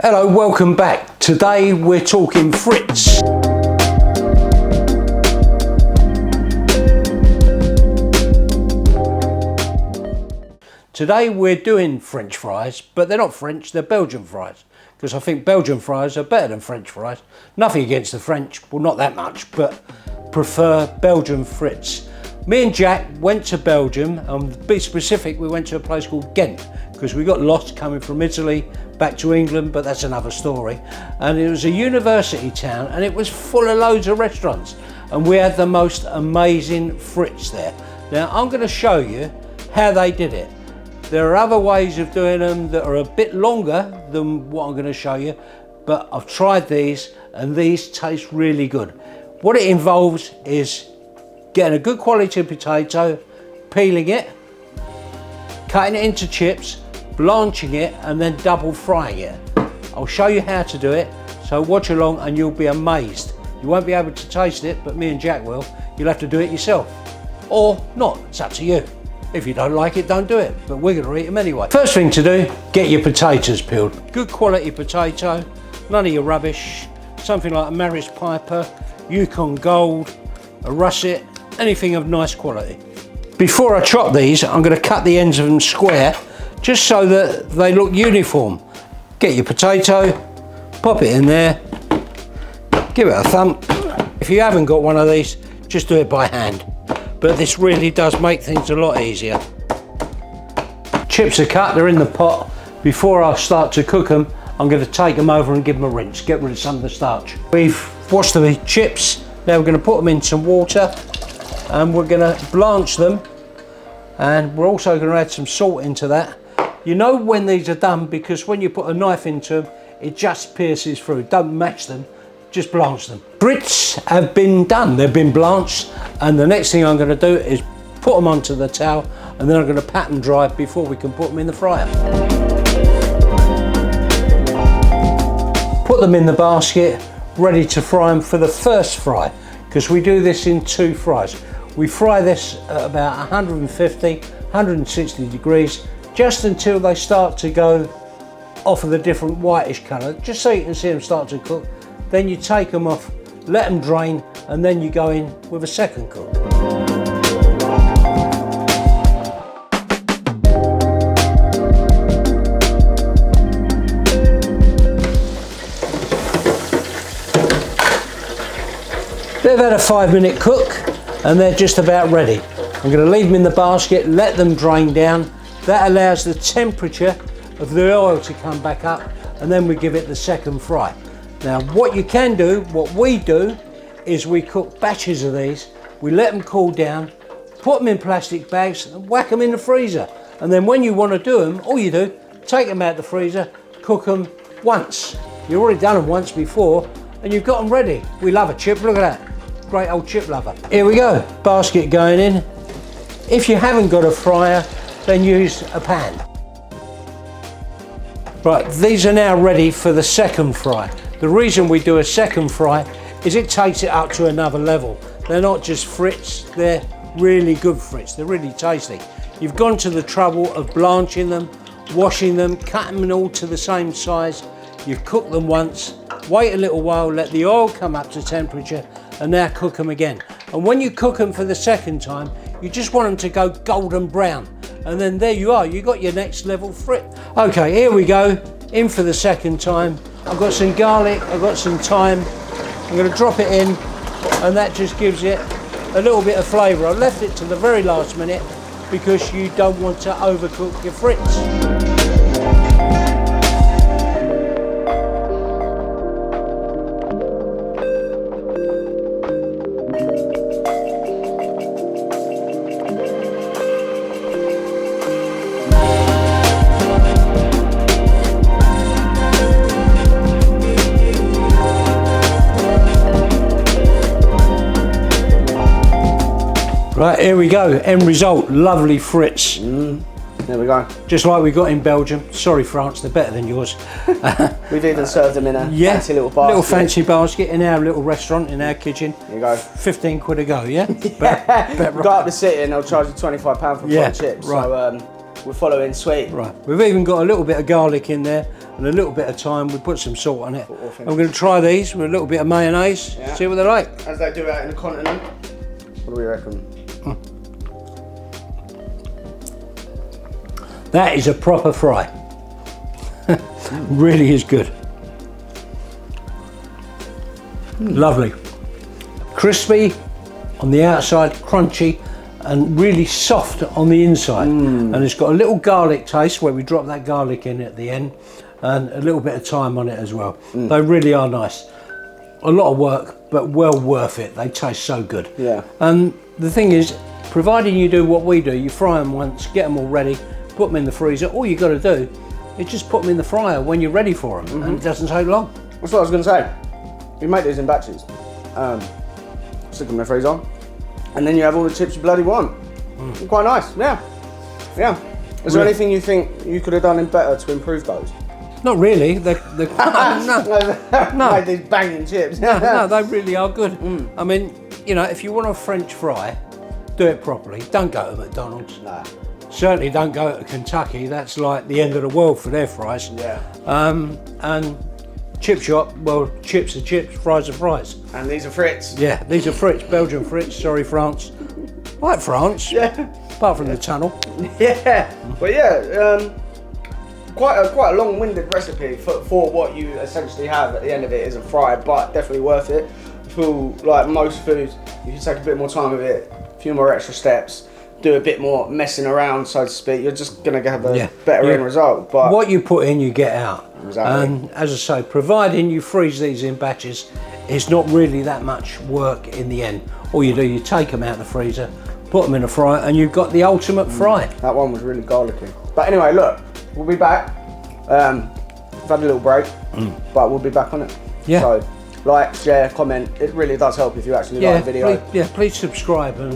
Hello, welcome back. Today we're talking frites. Today we're doing French fries, but they're not French, they're Belgian fries. Because I think Belgian fries are better than French fries. Nothing against the French, well not that much, but prefer Belgian frites. Me and Jack went to Belgium, and to be specific, we went to a place called Ghent, because we got lost coming from Italy back to England, but that's another story. And it was a university town, and it was full of loads of restaurants, and we had the most amazing frites there. Now I'm going to show you how they did it. There are other ways of doing them that are a bit longer than what I'm going to show you, but I've tried these and these taste really good. What it involves is getting a good quality potato, peeling it, cutting it into chips, blanching it, and then double frying it. I'll show you how to do it, so watch along and you'll be amazed. You won't be able to taste it, but me and Jack will. You'll have to do it yourself, or not, it's up to you. If you don't like it, don't do it, but we're gonna eat them anyway. First thing to do, get your potatoes peeled. Good quality potato, none of your rubbish, something like a Maris Piper, Yukon Gold, a Russet, anything of nice quality. Before I chop these, I'm gonna cut the ends of them square, just so that they look uniform. Get your potato, pop it in there, give it a thump. If you haven't got one of these, just do it by hand. But this really does make things a lot easier. Chips are cut, they're in the pot. Before I start to cook them, I'm going to take them over and give them a rinse, get rid of some of the starch. We've washed the chips, now we're going to put them in some water and we're going to blanch them, and we're also going to add some salt into that. You know when these are done, because when you put a knife into them, it just pierces through. Don't match them, just blanch them. Frites have been done, they've been blanched, and the next thing I'm going to do is put them onto the towel, and then I'm going to pat them dry before we can put them in the fryer. Put them in the basket, ready to fry them for the first fry, because we do this in two fries. We fry this at about 150, 160 degrees, just until they start to go off of the different whitish colour, just so you can see them start to cook. Then you take them off, let them drain, and then you go in with a second cook. They've had a 5-minute cook and they're just about ready. I'm going to leave them in the basket, let them drain down. That allows the temperature of the oil to come back up, and then we give it the second fry. Now what you can do, what we do, is we cook batches of these, we let them cool down, put them in plastic bags and whack them in the freezer. And then when you want to do them, all you do, take them out the freezer, cook them once. You've already done them once before and you've got them ready. We love a chip, look at that. Great old chip lover. Here we go, basket going in. If you haven't got a fryer, then use a pan. Right, these are now ready for the second fry. The reason we do a second fry is it takes it up to another level. They're not just frites, they're really good frites, they're really tasty. You've gone to the trouble of blanching them, washing them, cutting them all to the same size. You've cooked them once, wait a little while, let the oil come up to temperature, and now cook them again. And when you cook them for the second time, you just want them to go golden brown. And then there you are, you got your next level frit. Okay, here we go, in for the second time. I've got some garlic, I've got some thyme. I'm going to drop it in, and that just gives it a little bit of flavour. I left it to the very last minute because you don't want to overcook your frites. Right, here we go, end result, lovely frites. There we go. Just like we got in Belgium. Sorry France, they're better than yours. We've even served them in a fancy little basket. Little fancy basket in our little restaurant, in our kitchen. There you go. 15 quid a go, yeah? Go up the city and they'll charge you £25 for fried chips. Right. So we're following sweet. Right, we've even got a little bit of garlic in there and a little bit of thyme. We put some salt on it. I'm going to try these with a little bit of mayonnaise, see what they're like. As they do out in the continent. What do we reckon? That is a proper fry. Really is good. Lovely. Crispy on the outside, crunchy, and really soft on the inside. And it's got a little garlic taste where we drop that garlic in at the end, and a little bit of thyme on it as well. They really are nice. A lot of work, but well worth it. They taste so good. Yeah. And the thing is, providing you do what we do, you fry them once, get them all ready, put them in the freezer. All you got to do is just put them in the fryer when you're ready for them, and it doesn't take long. That's what I was going to say. You make these in batches. Stick them in the freezer, and then you have all the chips you bloody want. Quite nice, yeah. Is there anything you think you could have done better to improve those? Not really. No. Made these banging chips. No, they really are good. I mean, you know, if you want a French fry, do it properly. Don't go to McDonald's. Nah. Certainly don't go to Kentucky. That's like the end of the world for their fries. Yeah. And chip shop, well, chips are chips, fries are fries. And these are Frites. Yeah, these are Frites, Belgian Frites. Sorry, France. I like France. Yeah. Apart from the tunnel. Yeah. But yeah, quite a long-winded recipe for what you essentially have at the end of it is a fry, but definitely worth it. I feel like most foods, you can take a bit more time with it, a few more extra steps, do a bit more messing around, so to speak. You're just going to have a better end result. But what you put in, you get out. Exactly. And as I say, providing you freeze these in batches, it's not really that much work in the end. All you do, you take them out of the freezer, put them in a fryer, and you've got the ultimate fry. That one was really garlicky. But anyway, look, we'll be back. We've had a little break, but we'll be back on it. Yeah. So, like, share, comment. It really does help if you actually like the video. Please subscribe and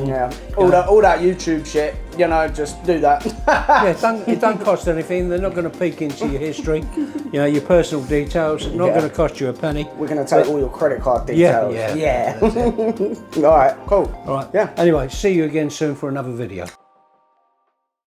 all that YouTube shit. You know, just do that. It don't cost anything. They're not going to peek into your history. You know, your personal details. Not going to cost you a penny. We're going to take all your credit card details. Yeah. All right, cool. All right. Yeah. Anyway, see you again soon for another video.